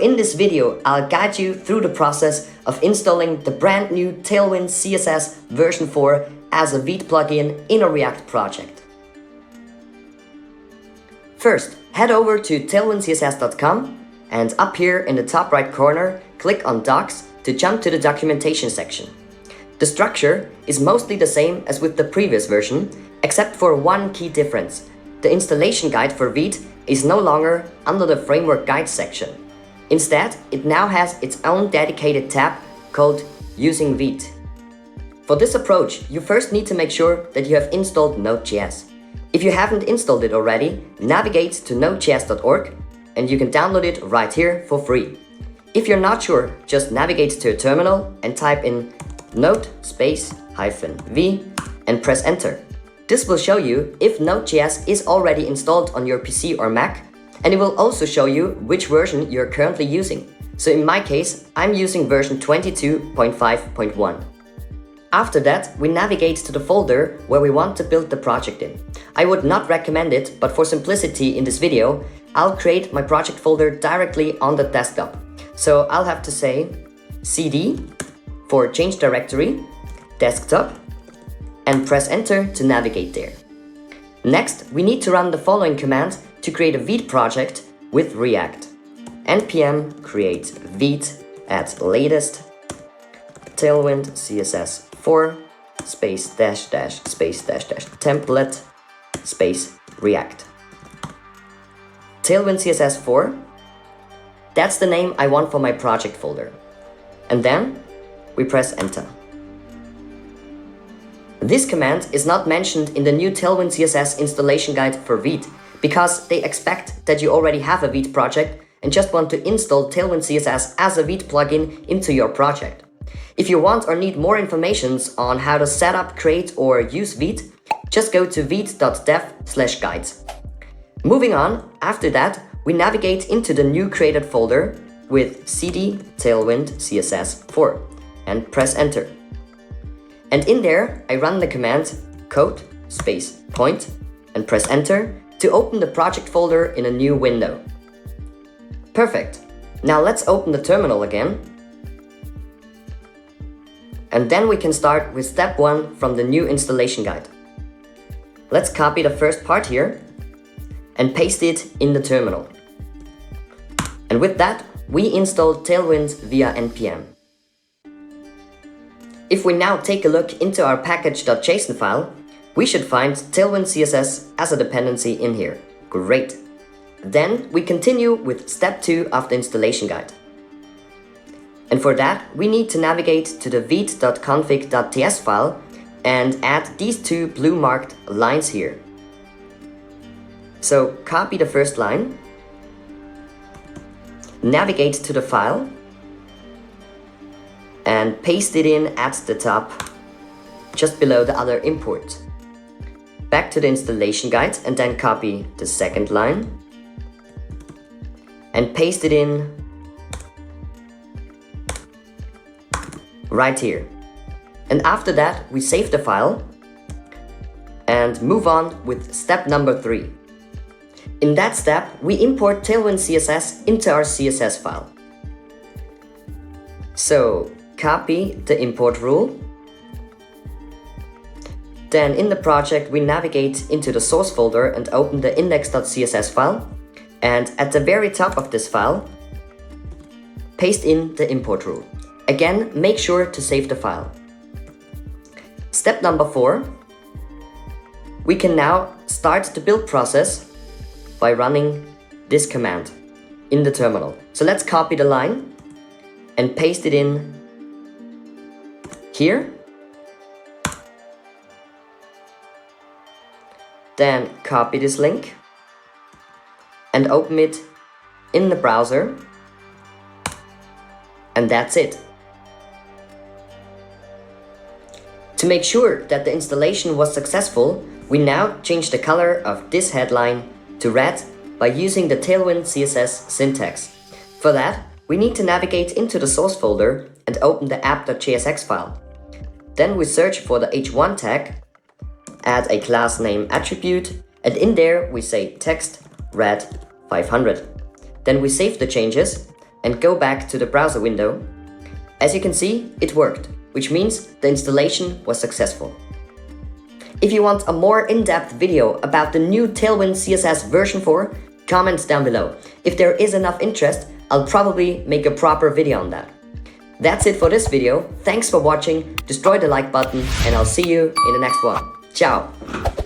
In this video, I'll guide you through the process of installing the brand new Tailwind CSS version 4 as a Vite plugin in a React project. First, head over to tailwindcss.com and up here in the top right corner, click on Docs to jump to the documentation section. The structure is mostly the same as with the previous version, except for one key difference. The installation guide for Vite is no longer under the Framework Guides section. Instead, it now has its own dedicated tab called Using Vite. For this approach, you first need to make sure that you have installed Node.js. If you haven't installed it already, navigate to nodejs.org and you can download it right here for free. If you're not sure, just navigate to a terminal and type in node -v and press enter. This will show you if Node.js is already installed on your PC or Mac, and it will also show you which version you're currently using. So in my case, I'm using version 22.5.1. After that, we navigate to the folder where we want to build the project in. I would not recommend it, but for simplicity in this video, I'll create my project folder directly on the desktop. So I'll have to say cd for change directory, desktop, and press enter to navigate there. Next, we need to run the following command to create a Vite project with React. npm create Vite at latest Tailwind CSS 4 space dash dash space dash dash template space React. Tailwind CSS 4, that's the name I want for my project folder. And then we press enter. This command is not mentioned in the new Tailwind CSS installation guide for Vite because they expect that you already have a Vite project and just want to install Tailwind CSS as a Vite plugin into your project. If you want or need more information on how to set up, create or use Vite, just go to vite.dev/guides. Moving on, after that, we navigate into the new created folder with cd Tailwind CSS 4 and press enter. And in there, I run the command code space point and press enter to open the project folder in a new window. Perfect. Now let's open the terminal again. And then we can start with step 1 from the new installation guide. Let's copy the first part here and paste it in the terminal. And with that, we installed Tailwind via npm. If we now take a look into our package.json file, we should find Tailwind CSS as a dependency in here. Great! Then we continue with step 2 of the installation guide. And for that, we need to navigate to the vite.config.ts file and add these two blue marked lines here. So copy the first line, navigate to the file, and paste it in at the top, just below the other import. Back to the installation guide and then copy the second line and paste it in right here. And after that, we save the file and move on with step number 3. In that step, we import Tailwind CSS into our CSS file. So copy the import rule. Then in the project, we navigate into the source folder and open the index.css file. And at the very top of this file, paste in the import rule. Again, make sure to save the file. Step number 4, we can now start the build process by running this command in the terminal. So let's copy the line and paste it in here. Then copy this link and open it in the browser. And that's it. To make sure that the installation was successful, we now change the color of this headline to red by using the Tailwind CSS syntax. For that, we need to navigate into the source folder and open the app.jsx file. Then we search for the h1 tag, add a class name attribute, and in there we say text red 500. Then we save the changes, and go back to the browser window. As you can see, it worked, which means the installation was successful. If you want a more in-depth video about the new Tailwind CSS version 4, comment down below. If there is enough interest, I'll probably make a proper video on that. That's it for this video. Thanks for watching, destroy the like button, and I'll see you in the next one. Ciao!